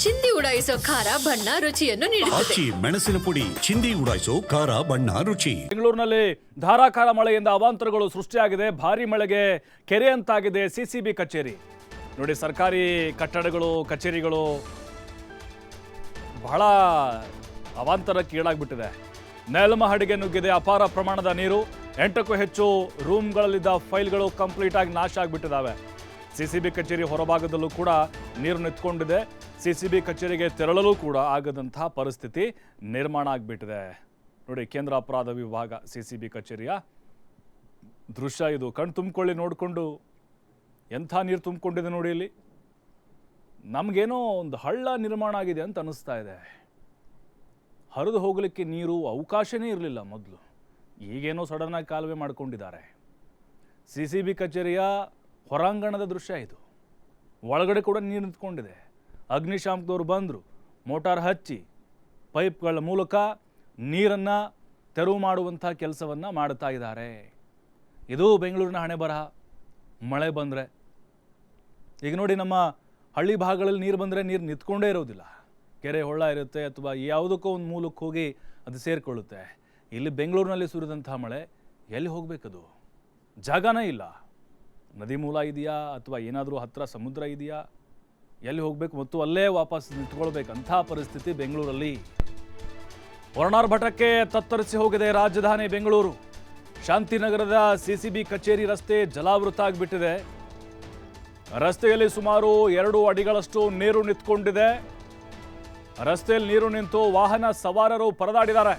ಚಿಂದಿ ಉಡಾಯಿಸೋ ಖಾರ ಬಣ್ಣ ರುಚಿಯನ್ನು ನೀಡುತ್ತದೆ. ಆಚಿ ಮೆಣಸಿನ ಪುಡಿ ಚಿಂದಿ ಉಡಾಯಿಸೋ ಖಾರ ಬಣ್ಣ ರುಚಿ. ಬೆಂಗಳೂರಿನಲ್ಲಿ ಧಾರಾಕಾರ ಮಳೆಯಿಂದ ಅವಾಂತರಗಳು ಸೃಷ್ಟಿಯಾಗಿದೆ. ಭಾರಿ ಮಳೆಗೆ ಕೆರೆ ಅಂತಾಗಿದೆ ಸಿಸಿಬಿ ಕಚೇರಿ. ನೋಡಿ, ಸರ್ಕಾರಿ ಕಟ್ಟಡಗಳು, ಕಚೇರಿಗಳು ಬಹಳ ಅವಾಂತರಕ್ಕೆ ಈಡಾಗ್ಬಿಟ್ಟಿದೆ. ನೆಲಮಹಡಿಗೆ ನುಗ್ಗಿದೆ ಅಪಾರ ಪ್ರಮಾಣದ ನೀರು. 8ಕ್ಕೂ ಹೆಚ್ಚು ರೂಮ್ಗಳಲ್ಲಿದ್ದ ಫೈಲ್ಗಳು ಕಂಪ್ಲೀಟ್ ಆಗಿ ನಾಶ ಆಗಿಬಿಟ್ಟಿದ್ದಾವೆ. ಸಿಸಿಬಿ ಕಚೇರಿ ಹೊರಭಾಗದಲ್ಲೂ ಕೂಡ ನೀರು ನಿಂತ್ಕೊಂಡಿದೆ. ಸಿಸಿಬಿ ಕಚೇರಿಗೆ ತೆರಳಲು ಕೂಡ ಆಗದಂತಹ ಪರಿಸ್ಥಿತಿ ನಿರ್ಮಾಣ ಆಗಿಬಿಟ್ಟಿದೆ. ನೋಡಿ, ಕೇಂದ್ರ ಅಪರಾಧ ವಿಭಾಗ ಸಿಸಿಬಿ ಕಚೇರಿಯ ದೃಶ್ಯ ಇದು. ಕಣ್ಣು ತುಂಬಿಕೊಳ್ಳಿ, ನೋಡಿಕೊಂಡು ಎಂಥ ನೀರು ತುಂಬಿಕೊಂಡಿದೆ ನೋಡಿ. ಇಲ್ಲಿ ನಮಗೇನೋ ಒಂದು ಹಳ್ಳ ನಿರ್ಮಾಣ ಆಗಿದೆ ಅಂತ ಅನ್ನಿಸ್ತಾ ಇದೆ. ಹರಿದು ಹೋಗಲಿಕ್ಕೆ ನೀರು ಅವಕಾಶನೇ ಇರಲಿಲ್ಲ ಮೊದಲು. ಈಗೇನೋ ಸಡನ್ನಾಗಿ ಕಾಲುವೆ ಮಾಡ್ಕೊಂಡಿದ್ದಾರೆ. ಸಿಸಿಬಿ ಕಚೇರಿಯ ಹೊರಾಂಗಣದ ದೃಶ್ಯ ಇದು. ಒಳಗಡೆ ಕೂಡ ನೀರು ನಿಂತ್ಕೊಂಡಿದೆ. ಅಗ್ನಿಶಾಮಕದವರು ಬಂದರು, ಮೋಟಾರ್ ಹಚ್ಚಿ ಪೈಪ್ಗಳ ಮೂಲಕ ನೀರನ್ನು ತೆರವು ಮಾಡುವಂಥ ಕೆಲಸವನ್ನು ಮಾಡ್ತಾ ಇದ್ದಾರೆ. ಇದು ಬೆಂಗಳೂರಿನ ಹಣೆ ಬರಹ. ಮಳೆ ಬಂದರೆ ಈಗ ನೋಡಿ, ನಮ್ಮ ಹಳ್ಳಿ ಭಾಗಗಳಲ್ಲಿ ನೀರು ಬಂದರೆ ನೀರು ನಿಂತ್ಕೊಂಡೇ ಇರೋದಿಲ್ಲ. ಕೆರೆ ಹೊಳ್ಳ ಇರುತ್ತೆ ಅಥವಾ ಯಾವುದಕ್ಕೋ ಒಂದು ಮೂಲಕ್ಕೆ ಹೋಗಿ ಅದು ಸೇರಿಕೊಳ್ಳುತ್ತೆ. ಇಲ್ಲಿ ಬೆಂಗಳೂರಿನಲ್ಲಿ ಸುರಿದಂಥ ಮಳೆ ಎಲ್ಲಿ ಹೋಗಬೇಕದು? ಜಾಗನೇ ಇಲ್ಲ. ನದಿ ಮೂಲ ಇದೆಯಾ ಅಥವಾ ಏನಾದರೂ ಹತ್ತಿರ ಸಮುದ್ರ ಇದೆಯಾ? ಎಲ್ಲಿ ಹೋಗಬೇಕು ಮತ್ತು ಅಲ್ಲೇ ವಾಪಸ್ ನಿಂತ್ಕೊಳ್ಬೇಕಂಥ ಪರಿಸ್ಥಿತಿ ಬೆಂಗಳೂರಲ್ಲಿ. ವರ್ಣಾರ್ಭಟಕ್ಕೆ ತತ್ತರಿಸಿ ಹೋಗಿದೆ ರಾಜಧಾನಿ ಬೆಂಗಳೂರು. ಶಾಂತಿನಗರದ ಸಿಸಿಬಿ ಕಚೇರಿ ರಸ್ತೆ ಜಲಾವೃತ ಆಗಿಬಿಟ್ಟಿದೆ. ರಸ್ತೆಯಲ್ಲಿ ಸುಮಾರು 2 ಅಡಿಗಳಷ್ಟು ನೀರು ನಿಂತ್ಕೊಂಡಿದೆ. ರಸ್ತೆಯಲ್ಲಿ ನೀರು ನಿಂತು ವಾಹನ ಸವಾರರು ಪರದಾಡಿದ್ದಾರೆ.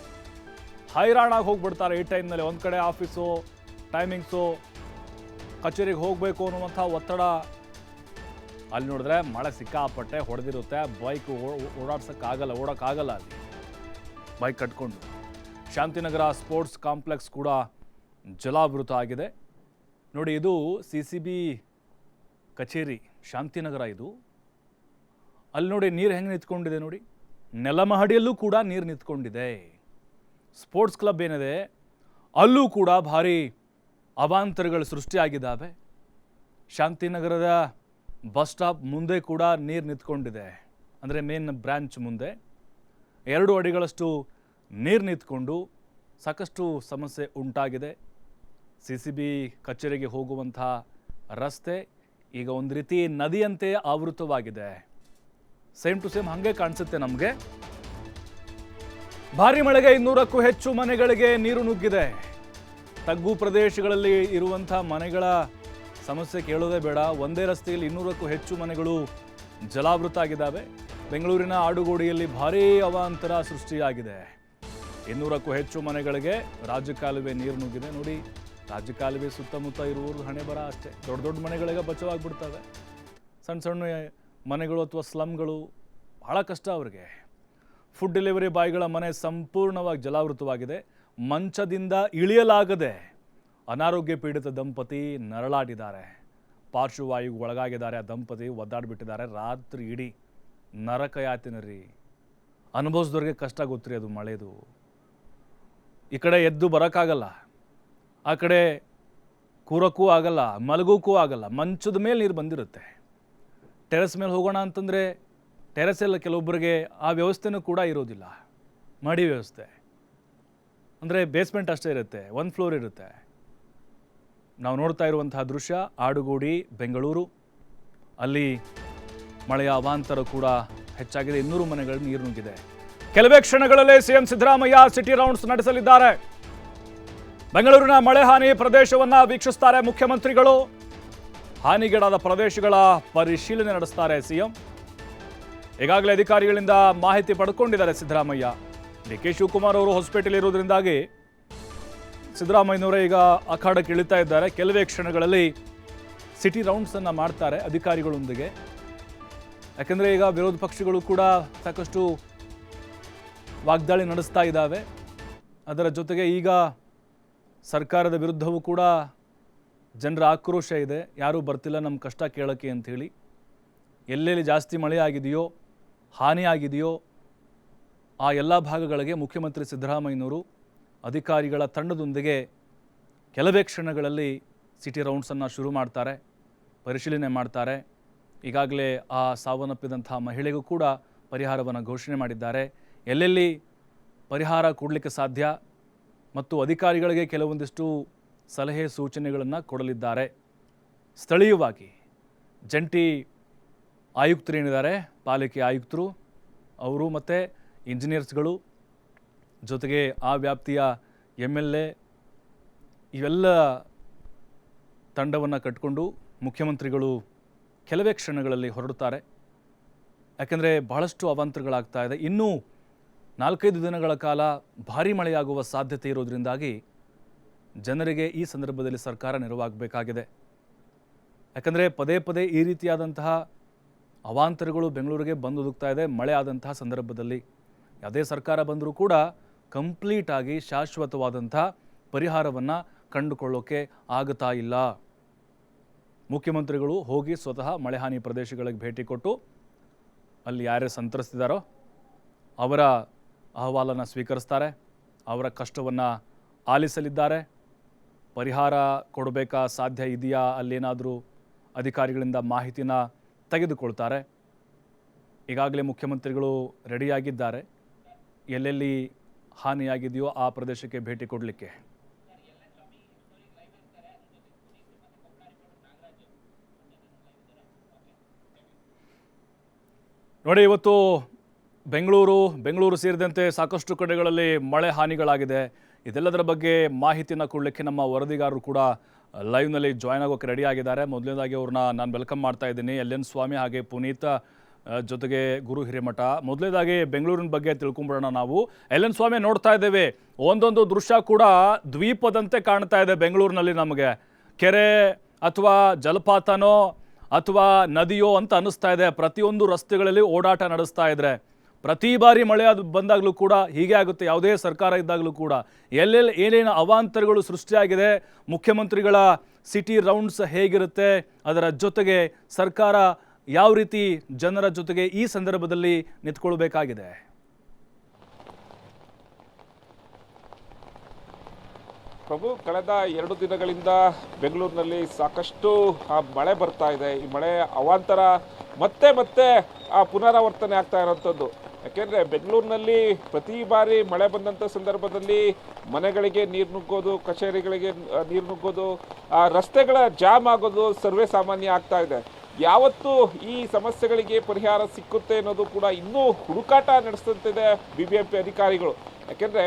ಹೈರಾಣಾಗಿ ಹೋಗ್ಬಿಡ್ತಾರೆ ಈ ಟೈಮ್ನಲ್ಲಿ. ಒಂದು ಕಡೆ ಆಫೀಸು ಟೈಮಿಂಗ್ಸು, ಕಚೇರಿಗೆ ಹೋಗಬೇಕು ಅನ್ನುವಂಥ ಒತ್ತಡ. ಅಲ್ಲಿ ನೋಡಿದ್ರೆ ಮಳೆ ಸಿಕ್ಕಾಪಟ್ಟೆ ಹೊಡೆದಿರುತ್ತೆ. ಬೈಕ್ ಓಡೋಕ್ಕಾಗಲ್ಲ ಅಲ್ಲಿ ಬೈಕ್ ಕಟ್ಕೊಂಡು. ಶಾಂತಿನಗರ ಸ್ಪೋರ್ಟ್ಸ್ ಕಾಂಪ್ಲೆಕ್ಸ್ ಕೂಡ ಜಲಾವೃತ ಆಗಿದೆ. ನೋಡಿ, ಇದು ಸಿಸಿಬಿ ಕಚೇರಿ ಶಾಂತಿನಗರ ಇದು. ಅಲ್ಲಿ ನೋಡಿ ನೀರು ಹೆಂಗೆ ನಿಂತ್ಕೊಂಡಿದೆ ನೋಡಿ. ನೆಲಮಹಡಿಯಲ್ಲೂ ಕೂಡ ನೀರು ನಿಂತ್ಕೊಂಡಿದೆ. ಸ್ಪೋರ್ಟ್ಸ್ ಕ್ಲಬ್ ಏನಿದೆ ಅಲ್ಲೂ ಕೂಡ ಭಾರಿ ಅವಾಂತರಗಳು ಸೃಷ್ಟಿಯಾಗಿದ್ದಾವೆ. ಶಾಂತಿನಗರದ ಬಸ್ ಸ್ಟಾಪ್ ಮುಂದೆ ಕೂಡ ನೀರು ನಿಂತ್ಕೊಂಡಿದೆ. ಅಂದರೆ ಮೇನ್ ಬ್ರ್ಯಾಂಚ್ ಮುಂದೆ 2 ಅಡಿಗಳಷ್ಟು ನೀರು ನಿಂತ್ಕೊಂಡು ಸಾಕಷ್ಟು ಸಮಸ್ಯೆ ಉಂಟಾಗಿದೆ. ಸಿಸಿಬಿ ಕಚೇರಿಗೆ ಹೋಗುವಂಥ ರಸ್ತೆ ಈಗ ಒಂದು ರೀತಿ ನದಿಯಂತೆ ಆವೃತವಾಗಿದೆ. ಸೇಮ್ ಟು ಸೇಮ್ ಹಾಗೆ ಕಾಣಿಸುತ್ತೆ ನಮಗೆ. ಭಾರಿ ಮಳೆಗೆ 200ಕ್ಕೂ ಹೆಚ್ಚು ಮನೆಗಳಿಗೆ ನೀರು ನುಗ್ಗಿದೆ. ತಗ್ಗು ಪ್ರದೇಶಗಳಲ್ಲಿ ಇರುವಂಥ ಮನೆಗಳ ಸಮಸ್ಯೆ ಕೇಳೋದೇ ಬೇಡ. ಒಂದೇ ರಸ್ತೆಯಲ್ಲಿ 200ಕ್ಕೂ ಹೆಚ್ಚು ಮನೆಗಳು ಜಲಾವೃತ ಆಗಿದ್ದಾವೆ. ಬೆಂಗಳೂರಿನ ಆಡುಗೋಡಿಯಲ್ಲಿ ಭಾರೀ ಅವಾಂತರ ಸೃಷ್ಟಿಯಾಗಿದೆ. 200ಕ್ಕೂ ಹೆಚ್ಚು ಮನೆಗಳಿಗೆ ರಾಜಕಾಲುವೆ ನೀರು ನುಗ್ಗಿದೆ. ನೋಡಿ, ರಾಜಕಾಲುವೆ ಸುತ್ತಮುತ್ತ ಇರುವುದು ಹಣೆ ಬರ ಅಷ್ಟೇ. ದೊಡ್ಡ ದೊಡ್ಡ ಮನೆಗಳಿಗೆ ಬಚಾವಾಗ್ಬಿಡ್ತವೆ. ಸಣ್ಣ ಸಣ್ಣ ಮನೆಗಳು ಅಥವಾ ಸ್ಲಮ್ಗಳು ಬಹಳ ಕಷ್ಟ ಅವರಿಗೆ. ಫುಡ್ ಡೆಲಿವರಿ ಬಾಯ್ಗಳ ಮನೆ ಸಂಪೂರ್ಣವಾಗಿ ಜಲಾವೃತವಾಗಿದೆ. ಮಂಚದಿಂದ ಇಳಿಯಲಾಗದೆ ಅನಾರೋಗ್ಯ ಪೀಡಿತ ದಂಪತಿ ನರಳಾಡಿದ್ದಾರೆ. ಪಾರ್ಶ್ವವಾಯುಗೆ ಒಳಗಾಗಿದ್ದಾರೆ. ಆ ದಂಪತಿ ಒದ್ದಾಡಿಬಿಟ್ಟಿದ್ದಾರೆ. ರಾತ್ರಿ ಇಡೀ ನರಕ ಯಾತನೆ ರೀ. ಅನುಭವಿಸಿದವ್ರಿಗೆ ಕಷ್ಟ ಗೊತ್ತಿರಿ ಅದು ಮಳೆದು. ಈ ಕಡೆ ಎದ್ದು ಬರೋಕ್ಕಾಗಲ್ಲ, ಆ ಕಡೆ ಕೂರಕ್ಕೂ ಆಗಲ್ಲ, ಮಲಗೋಕ್ಕೂ ಆಗಲ್ಲ. ಮಂಚದ ಮೇಲೆ ನೀರು ಬಂದಿರುತ್ತೆ. ಟೆರೆಸ್ ಮೇಲೆ ಹೋಗೋಣ ಅಂತಂದರೆ ಟೆರೆಸ್ ಎಲ್ಲ ಕೆಲವೊಬ್ಬರಿಗೆ ಆ ವ್ಯವಸ್ಥೆನೂ ಕೂಡ ಇರೋದಿಲ್ಲ. ಮಡಿ ವ್ಯವಸ್ಥೆ ಅಂದರೆ ಬೇಸ್ಮೆಂಟ್ ಅಷ್ಟೇ ಇರುತ್ತೆ, 1 ಫ್ಲೋರ್ ಇರುತ್ತೆ. ನಾವು ನೋಡ್ತಾ ಇರುವಂತಹ ದೃಶ್ಯ ಆಡುಗೋಡಿ ಬೆಂಗಳೂರು. ಅಲ್ಲಿ ಮಳೆಯ ಅವಾಂತರ ಕೂಡ ಹೆಚ್ಚಾಗಿದೆ. 200 ಮನೆಗಳು ನೀರು ನುಗ್ಗಿದೆ. ಕೆಲವೇ ಕ್ಷಣಗಳಲ್ಲೇ ಸಿಎಂ ಸಿದ್ದರಾಮಯ್ಯ ಸಿಟಿ ರೌಂಡ್ಸ್ ನಡೆಸಲಿದ್ದಾರೆ. ಬೆಂಗಳೂರಿನ ಮಳೆ ಹಾನಿ ಪ್ರದೇಶವನ್ನು ವೀಕ್ಷಿಸುತ್ತಾರೆ ಮುಖ್ಯಮಂತ್ರಿಗಳು. ಹಾನಿಗೀಡಾದ ಪ್ರದೇಶಗಳ ಪರಿಶೀಲನೆ ನಡೆಸ್ತಾರೆ ಸಿಎಂ. ಈಗಾಗಲೇ ಅಧಿಕಾರಿಗಳಿಂದ ಮಾಹಿತಿ ಪಡ್ಕೊಂಡಿದ್ದಾರೆ ಸಿದ್ದರಾಮಯ್ಯ. ಡಿ.ಕೆ. ಶಿವಕುಮಾರ್ ಅವರು ಹಾಸ್ಪಿಟಲ್ ಇರೋದ್ರಿಂದಾಗಿ ಸಿದ್ದರಾಮಯ್ಯನವರೇ ಈಗ ಅಖಾಡಕ್ಕೆ ಇಳಿತಾ ಇದ್ದಾರೆ. ಕೆಲವೇ ಕ್ಷಣಗಳಲ್ಲಿ ಸಿಟಿ ರೌಂಡ್ಸನ್ನು ಮಾಡ್ತಾರೆ ಅಧಿಕಾರಿಗಳೊಂದಿಗೆ. ಯಾಕೆಂದರೆ ಈಗ ವಿರೋಧ ಪಕ್ಷಗಳು ಕೂಡ ಸಾಕಷ್ಟು ವಾಗ್ದಾಳಿ ನಡೆಸ್ತಾ ಇದ್ದಾವೆ. ಅದರ ಜೊತೆಗೆ ಈಗ ಸರ್ಕಾರದ ವಿರುದ್ಧವೂ ಕೂಡ ಜನರ ಆಕ್ರೋಶ ಇದೆ. ಯಾರೂ ಬರ್ತಿಲ್ಲ ನಮ್ಮ ಕಷ್ಟ ಕೇಳೋಕ್ಕೆ ಅಂಥೇಳಿ. ಎಲ್ಲೆಲ್ಲಿ ಜಾಸ್ತಿ ಮಳೆ ಆಗಿದೆಯೋ, ಹಾನಿ ಆಗಿದೆಯೋ ಆ ಎಲ್ಲ ಭಾಗಗಳಿಗೆ ಮುಖ್ಯಮಂತ್ರಿ ಸಿದ್ದರಾಮಯ್ಯನವರು ಅಧಿಕಾರಿಗಳ ತಂಡದೊಂದಿಗೆ ಕೆಲವೇ ಕ್ಷಣಗಳಲ್ಲಿ ಸಿಟಿ ರೌಂಡ್ಸನ್ನು ಶುರು ಮಾಡ್ತಾರೆ, ಪರಿಶೀಲನೆ ಮಾಡ್ತಾರೆ. ಈಗಾಗಲೇ ಆ ಸಾವನ್ನಪ್ಪಿದಂಥ ಮಹಿಳೆಗೂ ಕೂಡ ಪರಿಹಾರವನ್ನು ಘೋಷಣೆ ಮಾಡಿದ್ದಾರೆ. ಎಲ್ಲೆಲ್ಲಿ ಪರಿಹಾರ ಕೊಡಲಿಕ್ಕೆ ಸಾಧ್ಯ ಮತ್ತು ಅಧಿಕಾರಿಗಳಿಗೆ ಕೆಲವೊಂದಿಷ್ಟು ಸಲಹೆ ಸೂಚನೆಗಳನ್ನು ಕೊಡಲಿದ್ದಾರೆ. ಸ್ಥಳೀಯವಾಗಿ ಜಂಟಿ ಆಯುಕ್ತರೇನಿದ್ದಾರೆ, ಪಾಲಿಕೆ ಆಯುಕ್ತರು ಅವರು ಮತ್ತು ಇಂಜಿನಿಯರ್ಸ್ಗಳು, ಜೊತೆಗೆ ಆ ವ್ಯಾಪ್ತಿಯ MLA ಇವೆಲ್ಲ ತಂಡವನ್ನು ಕಟ್ಟಿಕೊಂಡು ಮುಖ್ಯಮಂತ್ರಿಗಳು ಕೆಲವೇ ಕ್ಷಣಗಳಲ್ಲಿ ಹೊರಡುತ್ತಾರೆ. ಯಾಕೆಂದರೆ ಬಹಳಷ್ಟು ಅವಾಂತರಗಳಾಗ್ತಾ ಇದೆ. ಇನ್ನೂ 4-5 ದಿನಗಳ ಕಾಲ ಭಾರೀ ಮಳೆಯಾಗುವ ಸಾಧ್ಯತೆ ಇರೋದರಿಂದಾಗಿ ಜನರಿಗೆ ಈ ಸಂದರ್ಭದಲ್ಲಿ ಸರ್ಕಾರ ನೆರವಾಗಬೇಕಾಗಿದೆ. ಯಾಕಂದರೆ ಪದೇ ಪದೇ ಈ ರೀತಿಯಾದಂತಹ ಅವಾಂತರಗಳು ಬೆಂಗಳೂರಿಗೆ ಬಂದೊದಗ್ತಾ ಇದೆ. ಮಳೆ ಆದಂತಹ ಸಂದರ್ಭದಲ್ಲಿ ಯಾವುದೇ ಸರ್ಕಾರ ಬಂದರೂ ಕೂಡ ಕಂಪ್ಲೀಟಾಗಿ ಶಾಶ್ವತವಾದಂಥ ಪರಿಹಾರವನ್ನು ಕಂಡುಕೊಳ್ಳೋಕ್ಕೆ ಆಗುತ್ತಾ ಇಲ್ಲ. ಮುಖ್ಯಮಂತ್ರಿಗಳು ಹೋಗಿ ಸ್ವತಃ ಮಳೆ ಹಾನಿ ಪ್ರದೇಶಗಳಿಗೆ ಭೇಟಿ ಕೊಟ್ಟು ಅಲ್ಲಿ ಯಾರೇ ಸಂತ್ರಸ್ತಿದ್ದಾರೋ ಅವರ ಅಹವಾಲನ್ನು ಸ್ವೀಕರಿಸ್ತಾರೆ, ಅವರ ಕಷ್ಟವನ್ನು ಆಲಿಸಲಿದ್ದಾರೆ. ಪರಿಹಾರ ಕೊಡಬೇಕಾ, ಸಾಧ್ಯ ಇದೆಯಾ, ಅಲ್ಲೇನಾದರೂ ಅಧಿಕಾರಿಗಳಿಂದ ಮಾಹಿತಿನ ತೆಗೆದುಕೊಳ್ತಾರೆ. ಈಗಾಗಲೇ ಮುಖ್ಯಮಂತ್ರಿಗಳು ರೆಡಿಯಾಗಿದ್ದಾರೆ ಎಲ್ಲೆಲ್ಲಿ ಹಾನಿಯಾಗಿದೆಯೋ ಆ ಪ್ರದೇಶಕ್ಕೆ ಭೇಟಿ ಕೊಡಲಿಕ್ಕೆ. ನೋಡಿ, ಇವತ್ತು ಬೆಂಗಳೂರು ಸೇರಿದಂತೆ ಸಾಕಷ್ಟು ಕಡೆಗಳಲ್ಲಿ ಮಳೆ ಹಾನಿಗಳಾಗಿದೆ. ಇದೆಲ್ಲದರ ಬಗ್ಗೆ ಮಾಹಿತಿಯನ್ನು ಕೊಡಲಿಕ್ಕೆ ನಮ್ಮ ವರದಿಗಾರರು ಕೂಡ ಲೈವ್ನಲ್ಲಿ ಜಾಯ್ನ್ ಆಗೋಕ್ಕೆ ರೆಡಿ ಆಗಿದ್ದಾರೆ. ಮೊದಲನೇದಾಗಿ ಅವ್ರನ್ನ ನಾನು ವೆಲ್ಕಮ್ ಮಾಡ್ತಾ ಇದ್ದೀನಿ. LN ಸ್ವಾಮಿ ಹಾಗೆ ಪುನೀತ್ ಜೊತೆಗೆ ಗುರು ಹಿರೇಮಠ. ಮೊದಲನೇದಾಗಿ ಬೆಂಗಳೂರಿನ ಬಗ್ಗೆ ತಿಳ್ಕೊಂಬಿಡೋಣ ನಾವು. LN ಸ್ವಾಮಿ, ನೋಡ್ತಾ ಇದ್ದೇವೆ ಒಂದೊಂದು ದೃಶ್ಯ ಕೂಡ ದ್ವೀಪದಂತೆ ಕಾಣ್ತಾ ಇದೆ ಬೆಂಗಳೂರಿನಲ್ಲಿ. ನಮಗೆ ಕೆರೆ ಅಥವಾ ಜಲಪಾತನೋ ಅಥವಾ ನದಿಯೋ ಅಂತ ಅನ್ನಿಸ್ತಾ ಇದೆ. ಪ್ರತಿಯೊಂದು ರಸ್ತೆಗಳಲ್ಲಿ ಓಡಾಟ ನಡೆಸ್ತಾ ಇದ್ರೆ ಪ್ರತಿ ಬಾರಿ ಮಳೆ ಬಂದಾಗಲೂ ಕೂಡ ಹೀಗೆ ಆಗುತ್ತೆ. ಯಾವುದೇ ಸರ್ಕಾರ ಇದ್ದಾಗಲೂ ಕೂಡ ಎಲ್ಲೆಲ್ಲಿ ಏನೇನು ಅವಾಂತರಗಳು ಸೃಷ್ಟಿಯಾಗಿದೆ, ಮುಖ್ಯಮಂತ್ರಿಗಳ ಸಿಟಿ ರೌಂಡ್ಸ್ ಹೇಗಿರುತ್ತೆ, ಅದರ ಜೊತೆಗೆ ಸರ್ಕಾರ ಯಾವ ರೀತಿ ಜನರ ಜೊತೆಗೆ ಈ ಸಂದರ್ಭದಲ್ಲಿ ನಿಂತ್ಕೊಳ್ಬೇಕಾಗಿದೆ. ಪ್ರಭು, ಕಳೆದ 2 ದಿನಗಳಿಂದ ಬೆಂಗಳೂರಿನಲ್ಲಿ ಸಾಕಷ್ಟು ಮಳೆ ಬರ್ತಾ ಇದೆ. ಈ ಮಳೆ ಅವಾಂತರ ಮತ್ತೆ ಪುನರಾವರ್ತನೆ ಆಗ್ತಾ ಇರೋಂಥದ್ದು. ಯಾಕೆಂದರೆ ಬೆಂಗಳೂರಿನಲ್ಲಿ ಪ್ರತಿ ಬಾರಿ ಮಳೆ ಬಂದಂಥ ಸಂದರ್ಭದಲ್ಲಿ ಮನೆಗಳಿಗೆ ನೀರು ನುಗ್ಗೋದು, ಕಚೇರಿಗಳಿಗೆ ನೀರು ನುಗ್ಗೋದು, ರಸ್ತೆಗಳ ಜಾಮ್ ಆಗೋದು ಸರ್ವೇ ಸಾಮಾನ್ಯ ಆಗ್ತಾ ಇದೆ. ಯಾವತ್ತು ಈ ಸಮಸ್ಯೆಗಳಿಗೆ ಪರಿಹಾರ ಸಿಕ್ಕುತ್ತೆ ಅನ್ನೋದು ಕೂಡ ಇನ್ನೂ ಹುಡುಕಾಟ ನಡೆಸುತ್ತಿದೆ BBMP ಅಧಿಕಾರಿಗಳು. ಯಾಕೆಂದರೆ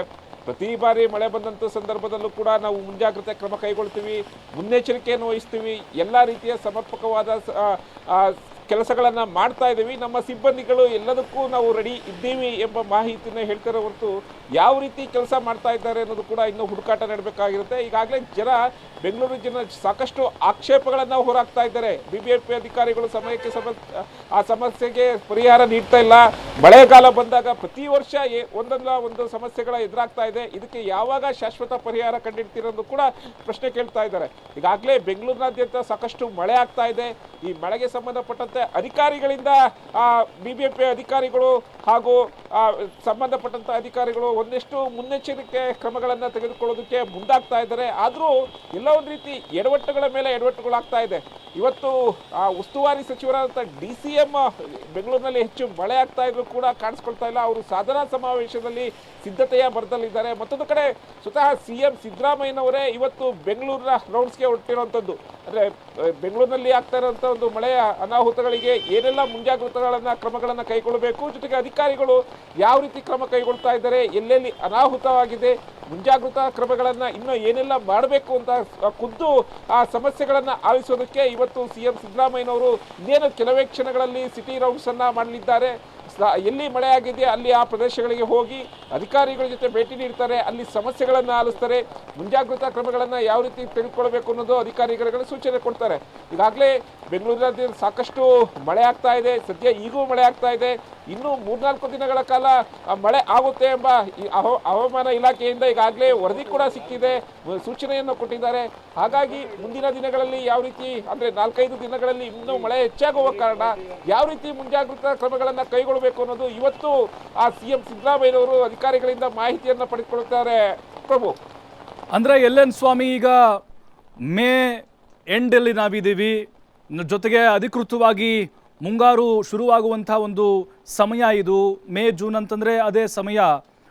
ಪ್ರತಿ ಬಾರಿ ಮಳೆ ಬಂದಂಥ ಸಂದರ್ಭದಲ್ಲೂ ಕೂಡ ನಾವು ಮುಂಜಾಗ್ರತೆ ಕ್ರಮ ಕೈಗೊಳ್ತೀವಿ, ಮುನ್ನೆಚ್ಚರಿಕೆಯನ್ನು ವಹಿಸ್ತೀವಿ, ಎಲ್ಲ ರೀತಿಯ ಸಮರ್ಪಕವಾದ ಕೆಲಸಗಳನ್ನು ಮಾಡ್ತಾ ಇದ್ದೀವಿ, ನಮ್ಮ ಸಿಬ್ಬಂದಿಗಳು ಎಲ್ಲದಕ್ಕೂ ನಾವು ರೆಡಿ ಇದ್ದೀವಿ ಎಂಬ ಮಾಹಿತಿನ ಹೇಳ್ತಾರೆ ಹೊರತು ಯಾವ ರೀತಿ ಕೆಲಸ ಮಾಡ್ತಾ ಇದ್ದಾರೆ ಅನ್ನೋದು ಕೂಡ ಇನ್ನೂ ಹುಡುಕಾಟ ನಡೆಬೇಕಾಗಿರುತ್ತೆ. ಈಗಾಗಲೇ ಬೆಂಗಳೂರು ಜನ ಸಾಕಷ್ಟು ಆಕ್ಷೇಪಗಳನ್ನು ಹೊರಹಾಕ್ತಾ ಇದ್ದಾರೆ. BBMP ಅಧಿಕಾರಿಗಳು ಸಮಯಕ್ಕೆ ಆ ಸಮಸ್ಯೆಗೆ ಪರಿಹಾರ ನೀಡ್ತಾ ಇಲ್ಲ. ಮಳೆಗಾಲ ಬಂದಾಗ ಪ್ರತಿ ವರ್ಷ ಒಂದಲ್ಲ ಒಂದು ಸಮಸ್ಯೆಗಳ ಎದುರಾಗ್ತಾ ಇದೆ. ಇದಕ್ಕೆ ಯಾವಾಗ ಶಾಶ್ವತ ಪರಿಹಾರ ಕಂಡಿಡ್ತೀರೋದು ಕೂಡ ಪ್ರಶ್ನೆ ಕೇಳ್ತಾ ಇದ್ದಾರೆ. ಈಗಾಗಲೇ ಬೆಂಗಳೂರಿನಾದ್ಯಂತ ಸಾಕಷ್ಟು ಮಳೆ ಆಗ್ತಾ ಇದೆ. ಈ ಮಳೆಗೆ ಸಂಬಂಧಪಟ್ಟಂತೆ ಅಧಿಕಾರಿಗಳಿಂದ BBMP ಅಧಿಕಾರಿಗಳು ಹಾಗೂ ಸಂಬಂಧಪಟ್ಟಂತ ಅಧಿಕಾರಿಗಳು ಒಂದಷ್ಟು ಮುನ್ನೆಚ್ಚರಿಕೆ ಕ್ರಮಗಳನ್ನು ತೆಗೆದುಕೊಳ್ಳೋದಕ್ಕೆ ಮುಂದಾಗ್ತಾ ಇದ್ದಾರೆ. ಆದರೂ ಎಲ್ಲ ಒಂದು ರೀತಿ ಎಡವಟ್ಟುಗಳ ಮೇಲೆ ಎಡವಟ್ಟುಗಳಾಗ್ತಾ ಇದೆ. ಇವತ್ತು ಉಸ್ತುವಾರಿ ಸಚಿವರಾದಂಥ DCM ಬೆಂಗಳೂರಿನಲ್ಲಿ ಹೆಚ್ಚು ಮಳೆ ಆಗ್ತಾ ಇದ್ರು ಕೂಡ ಕಾಣಿಸ್ಕೊಳ್ತಾ ಇಲ್ಲ. ಅವರು ಸಾಧನಾ ಸಮಾವೇಶದಲ್ಲಿ ಸಿದ್ಧತೆಯ ಭರದಲ್ಲಿದ್ದಾರೆ. ಮತ್ತೊಂದು ಕಡೆ ಸ್ವತಃ CM ಸಿದ್ದರಾಮಯ್ಯನವರೇ ಇವತ್ತು ಬೆಂಗಳೂರಿನ ರೌಂಡ್ಸ್ಗೆ ಹೊರಟಿರುವಂಥದ್ದು. ಅಂದರೆ ಬೆಂಗಳೂರಿನಲ್ಲಿ ಆಗ್ತಾ ಇರುವಂಥ ಒಂದು ಮಳೆಯ ಅನಾಹುತಗಳಿಗೆ ಏನೆಲ್ಲ ಮುಂಜಾಗ್ರತೆಗಳನ್ನು ಕ್ರಮಗಳನ್ನು ಕೈಗೊಳ್ಳಬೇಕು, ಜೊತೆಗೆ ಅಧಿಕಾರಿಗಳು ಯಾವ ರೀತಿ ಕ್ರಮ ಕೈಗೊಳ್ತಾ ಇದ್ದಾರೆ, ಎಲ್ಲೆಲ್ಲಿ ಅನಾಹುತವಾಗಿದೆ, ಮುಂಜಾಗ್ರತಾ ಕ್ರಮಗಳನ್ನು ಇನ್ನೂ ಏನೆಲ್ಲ ಮಾಡಬೇಕು ಅಂತ ಖುದ್ದು ಆ ಸಮಸ್ಯೆಗಳನ್ನು ಆಲಿಸೋದಕ್ಕೆ ಇವತ್ತು CM ಸಿದ್ದರಾಮಯ್ಯನವರು ಇನ್ನೇನು ಕೆಲವೇ ಕ್ಷಣಗಳಲ್ಲಿ ಸಿಟಿ ರೌಂಡ್ಸನ್ನು ಮಾಡಲಿದ್ದಾರೆ. ಎಲ್ಲಿ ಮಳೆ ಆಗಿದೆ ಅಲ್ಲಿ ಆ ಪ್ರದೇಶಗಳಿಗೆ ಹೋಗಿ ಅಧಿಕಾರಿಗಳ ಜೊತೆ ಭೇಟಿ ನೀಡ್ತಾರೆ, ಅಲ್ಲಿ ಸಮಸ್ಯೆಗಳನ್ನು ಆಲಿಸ್ತಾರೆ, ಮುಂಜಾಗ್ರತಾ ಕ್ರಮಗಳನ್ನು ಯಾವ ರೀತಿ ತೆಗೆದುಕೊಳ್ಬೇಕು ಅನ್ನೋದು ಅಧಿಕಾರಿಗಳಿಗೆ ಸೂಚನೆ ಕೊಡ್ತಾರೆ. ಈಗಾಗಲೇ ಬೆಂಗಳೂರಿನಲ್ಲಿ ಸಾಕಷ್ಟು ಮಳೆ ಆಗ್ತಾ ಇದೆ. ಸದ್ಯ ಈಗೂ ಮಳೆ ಆಗ್ತಾ ಇದೆ. ಇನ್ನೂ 3-4 ದಿನಗಳ ಕಾಲ ಮಳೆ ಆಗುತ್ತೆ ಎಂಬ ಹವಾಮಾನ ಇಲಾಖೆಯಿಂದ ಈಗಾಗಲೇ ವರದಿ ಕೂಡ ಸಿಕ್ಕಿದೆ, ಸೂಚನೆಯನ್ನು ಕೊಟ್ಟಿದ್ದಾರೆ. ಹಾಗಾಗಿ ಮುಂದಿನ ದಿನಗಳಲ್ಲಿ ಯಾವ ರೀತಿ ಅಂದರೆ 4-5 ದಿನಗಳಲ್ಲಿ ಇನ್ನೂ ಮಳೆ ಹೆಚ್ಚಾಗುವ ಕಾರಣ ಯಾವ ರೀತಿ ಮುಂಜಾಗ್ರತಾ ಕ್ರಮಗಳನ್ನು ಕೈಗೊಳ್ಳಬೇಕು ಅನ್ನೋದು ಇವತ್ತು CM ಸಿದ್ದರಾಮಯ್ಯನವರು ಅಧಿಕಾರಿಗಳಿಂದ ಮಾಹಿತಿಯನ್ನು ಪಡೆದುಕೊಳ್ಳುತ್ತಾರೆ. ಪ್ರಭು, ಅಂದರೆ LN ಸ್ವಾಮಿ, ಈಗ ಮೇ ಎಂಡಲ್ಲಿ ನಾವಿದ್ದೀವಿ, ಜೊತೆಗೆ ಅಧಿಕೃತವಾಗಿ ಮುಂಗಾರು ಶುರುವಾಗುವಂಥ ಒಂದು ಸಮಯ ಇದು. ಮೇ ಜೂನ್ ಅಂತಂದರೆ ಅದೇ ಸಮಯ.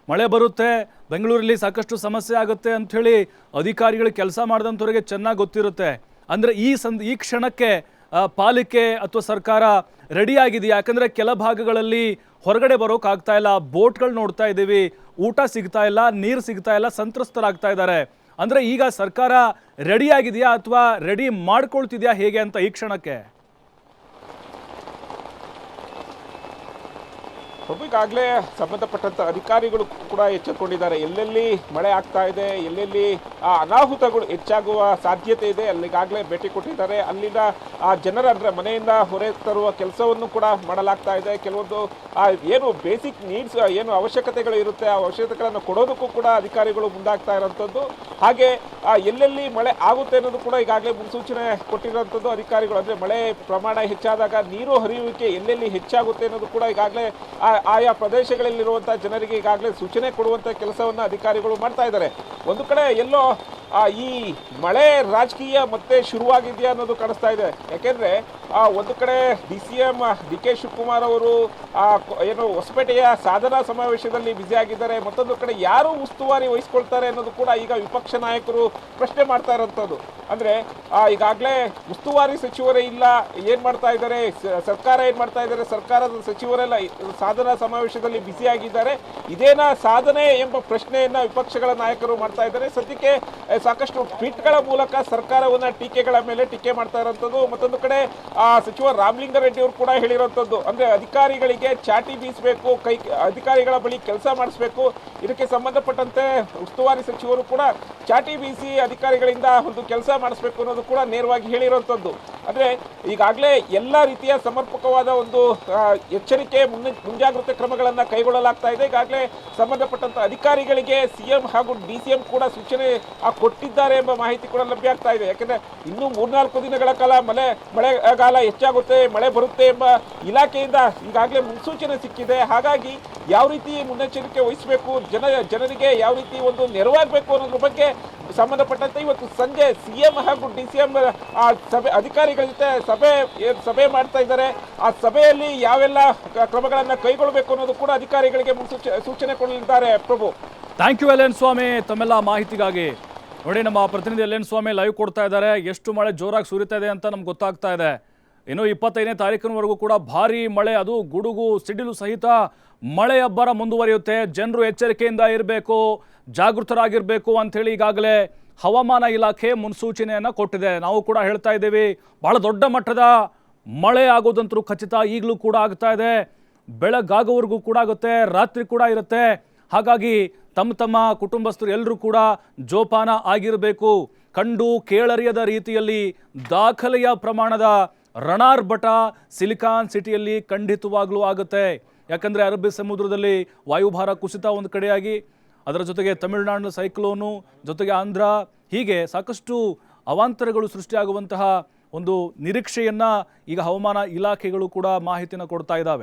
ಮಳೆ ಬರುತ್ತೆ, ಬೆಂಗಳೂರಲ್ಲಿ ಸಾಕಷ್ಟು ಸಮಸ್ಯೆ ಆಗುತ್ತೆ ಅಂಥೇಳಿ ಅಧಿಕಾರಿಗಳು ಕೆಲಸ ಮಾಡಿದಂಥವ್ರಿಗೆ ಚೆನ್ನಾಗಿ ಗೊತ್ತಿರುತ್ತೆ. ಅಂದರೆ ಈ ಕ್ಷಣಕ್ಕೆ ಪಾಲಿಕೆ ಅಥವಾ ಸರ್ಕಾರ ರೆಡಿಯಾಗಿದೆಯಾ? ಯಾಕಂದರೆ ಕೆಲ ಭಾಗಗಳಲ್ಲಿ ಹೊರಗಡೆ ಬರೋಕ್ಕಾಗ್ತಾ ಇಲ್ಲ, ಬೋಟ್ಗಳು ನೋಡ್ತಾ ಇದ್ದೀವಿ, ಊಟ ಸಿಗ್ತಾ ಇಲ್ಲ, ನೀರು ಸಿಗ್ತಾ ಇಲ್ಲ, ಸಂತ್ರಸ್ತರಾಗ್ತಾ ಇದ್ದಾರೆ. ಅಂದರೆ ಈಗ ಸರ್ಕಾರ ರೆಡಿಯಾಗಿದೆಯಾ ಅಥವಾ ರೆಡಿ ಮಾಡ್ಕೊಳ್ತಿದ್ಯಾ ಹೇಗೆ ಅಂತ ಈ ಕ್ಷಣಕ್ಕೆ? ಈಗಾಗಲೇ ಸಂಬಂಧಪಟ್ಟಂತ ಅಧಿಕಾರಿಗಳು ಕೂಡ ಎಚ್ಚೆತ್ತುಕೊಂಡಿದ್ದಾರೆ. ಎಲ್ಲೆಲ್ಲಿ ಮಳೆ ಆಗ್ತಾ ಇದೆ, ಎಲ್ಲೆಲ್ಲಿ ಅನಾಹುತಗಳು ಹೆಚ್ಚಾಗುವ ಸಾಧ್ಯತೆ ಇದೆ, ಅಲ್ಲಿಗಾಗಲೇ ಭೇಟಿ ಕೊಟ್ಟಿದ್ದಾರೆ. ಅಲ್ಲಿನ ಜನರ ಅಂದರೆ ಮನೆಯಿಂದ ಹೊರ ತರುವ ಕೆಲಸವನ್ನು ಕೂಡ ಮಾಡಲಾಗ್ತಾ ಇದೆ. ಕೆಲವೊಂದು ಏನು ಬೇಸಿಕ್ ನೀಡ್ಸ್ ಏನು ಅವಶ್ಯಕತೆಗಳು ಇರುತ್ತೆ, ಆ ಅವಶ್ಯಕತೆಗಳನ್ನು ಕೊಡೋದಕ್ಕೂ ಕೂಡ ಅಧಿಕಾರಿಗಳು ಮುಂದಾಗ್ತಾ ಇರೋಂಥದ್ದು. ಹಾಗೆ ಎಲ್ಲೆಲ್ಲಿ ಮಳೆ ಆಗುತ್ತೆ ಅನ್ನೋದು ಕೂಡ ಈಗಾಗಲೇ ಮುನ್ಸೂಚನೆ ಕೊಟ್ಟಿರೋಂಥದ್ದು ಅಧಿಕಾರಿಗಳು. ಅಂದರೆ ಮಳೆ ಪ್ರಮಾಣ ಹೆಚ್ಚಾದಾಗ ನೀರು ಹರಿಯುವಿಕೆ ಎಲ್ಲೆಲ್ಲಿ ಹೆಚ್ಚಾಗುತ್ತೆ ಅನ್ನೋದು ಕೂಡ ಈಗಾಗಲೇ ಆಯಾ ಪ್ರದೇಶಗಳಲ್ಲಿರುವಂಥ ಜನರಿಗೆ ಈಗಾಗಲೇ ಸೂಚನೆ ಕೊಡುವಂಥ ಕೆಲಸವನ್ನು ಅಧಿಕಾರಿಗಳು ಮಾಡ್ತಾ ಇದ್ದಾರೆ. ಒಂದು ಕಡೆ ಎಲ್ಲೋ ಈ ಮಳೆ ರಾಜಕೀಯ ಮತ್ತೆ ಶುರುವಾಗಿದೆಯಾ ಅನ್ನೋದು ಕಾಣಿಸ್ತಾ ಇದೆ. ಯಾಕೆಂದರೆ ಒಂದು ಕಡೆ DCM DK ಶಿವಕುಮಾರ್ ಅವರು ಏನು ಹೊಸಪೇಟೆಯ ಸಾಧನಾ ಸಮಾವೇಶದಲ್ಲಿ ಬ್ಯುಸಿಯಾಗಿದ್ದಾರೆ. ಮತ್ತೊಂದು ಕಡೆ ಯಾರು ಉಸ್ತುವಾರಿ ವಹಿಸ್ಕೊಳ್ತಾರೆ ಅನ್ನೋದು ಕೂಡ ಈಗ ವಿಪಕ್ಷ ನಾಯಕರು ಪ್ರಶ್ನೆ ಮಾಡ್ತಾ ಇರೋಂಥದ್ದು. ಅಂದರೆ ಈಗಾಗಲೇ ಉಸ್ತುವಾರಿ ಸಚಿವರೇ ಇಲ್ಲ, ಏನು ಮಾಡ್ತಾ ಇದ್ದಾರೆ ಸರ್ಕಾರ, ಏನು ಮಾಡ್ತಾ ಇದ್ದಾರೆ ಸರ್ಕಾರದ ಸಚಿವರೆಲ್ಲ ಸಾಧನಾ ಸಮಾವೇಶದಲ್ಲಿ ಬ್ಯುಸಿಯಾಗಿದ್ದಾರೆ. ಇದೇನಾ ಸಾಧನೆ ಎಂಬ ಪ್ರಶ್ನೆಯನ್ನು ವಿಪಕ್ಷಗಳ ನಾಯಕರು ಮಾಡ್ತಾ ಇದ್ದಾರೆ. ಸದ್ಯಕ್ಕೆ ಸಾಕಷ್ಟು ಟ್ವೀಟ್ಗಳ ಮೂಲಕ ಸರ್ಕಾರವನ್ನು ಟೀಕೆಗಳ ಮೇಲೆ ಟೀಕೆ ಮಾಡ್ತಾ ಇರೋಂಥದ್ದು. ಮತ್ತೊಂದು ಕಡೆ ಸಚಿವ ರಾಮಲಿಂಗಾರೆಡ್ಡಿ ಅವರು ಕೂಡ ಹೇಳಿರೋಂಥದ್ದು, ಅಂದರೆ ಅಧಿಕಾರಿಗಳಿಗೆ ಚಾಟಿ ಬೀಸಬೇಕು, ಅಧಿಕಾರಿಗಳ ಬಳಿ ಕೆಲಸ ಮಾಡಿಸ್ಬೇಕು. ಇದಕ್ಕೆ ಸಂಬಂಧಪಟ್ಟಂತೆ ಉಸ್ತುವಾರಿ ಸಚಿವರು ಕೂಡ ಚಾಟಿ ಬೀಸಿ ಅಧಿಕಾರಿಗಳಿಂದ ಒಂದು ಕೆಲಸ ಮಾಡಿಸ್ಬೇಕು ಅನ್ನೋದು ಕೂಡ ನೇರವಾಗಿ ಹೇಳಿರೋಂಥದ್ದು. ಅಂದರೆ ಈಗಾಗಲೇ ಎಲ್ಲ ರೀತಿಯ ಸಮರ್ಪಕವಾದ ಒಂದು ಎಚ್ಚರಿಕೆ ಮುಂಜಾಗ್ರತೆ ಕ್ರಮಗಳನ್ನು ಕೈಗೊಳ್ಳಲಾಗ್ತಾ ಇದೆ. ಈಗಾಗಲೇ ಸಂಬಂಧಪಟ್ಟಂತ ಅಧಿಕಾರಿಗಳಿಗೆ CM ಹಾಗೂ DCM ಕೂಡ ಸೂಚನೆ ಕೊಟ್ಟಿದ್ದಾರೆ ಎಂಬ ಮಾಹಿತಿ ಕೂಡ ಲಭ್ಯ ಆಗ್ತಾ ಇದೆ. ಯಾಕಂದರೆ ಇನ್ನೂ 3-4 ದಿನಗಳ ಕಾಲ ಮಳೆಗಾಲ ಹೆಚ್ಚಾಗುತ್ತೆ, ಮಳೆ ಬರುತ್ತೆ ಎಂಬ ಇಲಾಖೆಯಿಂದ ಈಗಾಗಲೇ ಮುನ್ಸೂಚನೆ ಸಿಕ್ಕಿದೆ. ಹಾಗಾಗಿ ಯಾವ ರೀತಿ ಮುನ್ನೆಚ್ಚರಿಕೆ ವಹಿಸಬೇಕು, ಜನರಿಗೆ ಯಾವ ರೀತಿ ಒಂದು ನೆರವಾಗಬೇಕು ಅನ್ನೋದ್ರ ಬಗ್ಗೆ ಸಂಬಂಧಪಟ್ಟಂತೆ ಇವತ್ತು ಸಂಜೆ CM ಹಾಗೂ DCM ಸಭೆ ಅಧಿಕಾರಿಗಳ ಜೊತೆ ಸಭೆ ಮಾಡ್ತಾ ಇದ್ದಾರೆ. ಆ ಸಭೆಯಲ್ಲಿ ಯಾವೆಲ್ಲ ಕ್ರಮಗಳನ್ನು ಕೈಗೊಳ್ಳಬೇಕು ಅನ್ನೋದು ಕೂಡ ಅಧಿಕಾರಿಗಳಿಗೆ ಸೂಚನೆ ಕೊಡಲಿದ್ದಾರೆ. ಪ್ರಭು, ಥ್ಯಾಂಕ್ ಯು ಎಲ್ ಎನ್ ಸ್ವಾಮಿ ತಮ್ಮೆಲ್ಲ ಮಾಹಿತಿಗಾಗಿ. ನೋಡಿ, ನಮ್ಮ ಪ್ರತಿನಿಧಿ ಎಲ್ ಎನ್ ಸ್ವಾಮಿ ಲೈವ್ ಕೊಡ್ತಾ ಇದ್ದಾರೆ. ಎಷ್ಟು ಮಳೆ ಜೋರಾಗಿ ಸುರಿತಾ ಇದೆ ಅಂತ ನಮ್ಗೆ ಗೊತ್ತಾಗ್ತಾ ಇದೆ. ಇನ್ನು 25ನೇ ತಾರೀಕಿನವರೆಗೂ ಕೂಡ ಭಾರೀ ಮಳೆ, ಅದು ಗುಡುಗು ಸಿಡಿಲು ಸಹಿತ ಮಳೆ ಅಬ್ಬರ ಮುಂದುವರಿಯುತ್ತೆ. ಜನರು ಎಚ್ಚರಿಕೆಯಿಂದ ಇರಬೇಕು, ಜಾಗೃತರಾಗಿರಬೇಕು ಅಂಥೇಳಿ ಈಗಾಗಲೇ ಹವಾಮಾನ ಇಲಾಖೆ ಮುನ್ಸೂಚನೆಯನ್ನು ಕೊಟ್ಟಿದೆ. ನಾವು ಕೂಡ ಹೇಳ್ತಾ ಇದ್ದೀವಿ, ಬಹಳ ದೊಡ್ಡ ಮಟ್ಟದ ಮಳೆ ಆಗೋದಂತರೂ ಖಚಿತ. ಈಗಲೂ ಕೂಡ ಆಗ್ತಾ ಇದೆ, ಬೆಳಗಾಗೋವರೆಗೂ ಕೂಡ ಆಗುತ್ತೆ, ರಾತ್ರಿ ಕೂಡ ಇರುತ್ತೆ. ಹಾಗಾಗಿ ತಮ್ಮ ಕುಟುಂಬಸ್ಥರು ಎಲ್ಲರೂ ಕೂಡ ಜೋಪಾನ ಆಗಿರಬೇಕು. ಕಂಡು ಕೇಳರಿಯದ ರೀತಿಯಲ್ಲಿ ದಾಖಲೆಯ ಪ್ರಮಾಣದ ರಣಾರ್ಭಟ ಸಿಲಿಕಾನ್ ಸಿಟಿಯಲ್ಲಿ ಖಂಡಿತವಾಗ್ಲೂ ಆಗುತ್ತೆ. ಯಾಕಂದರೆ ಅರಬ್ಬಿ ಸಮುದ್ರದಲ್ಲಿ ವಾಯುಭಾರ ಕುಸಿತ ಒಂದು ಕಡೆಯಾಗಿ, ಅದರ ಜೊತೆಗೆ ತಮಿಳುನಾಡಿನ ಸೈಕ್ಲೋನು, ಜೊತೆಗೆ ಆಂಧ್ರ, ಹೀಗೆ ಸಾಕಷ್ಟು ಅವಾಂತರಗಳು ಸೃಷ್ಟಿಯಾಗುವಂತಹ ಒಂದು ನಿರೀಕ್ಷೆಯನ್ನು ಈಗ ಹವಾಮಾನ ಇಲಾಖೆಗಳು ಕೂಡ ಮಾಹಿತಿನ ಕೊಡ್ತಾ ಇದ್ದಾವೆ.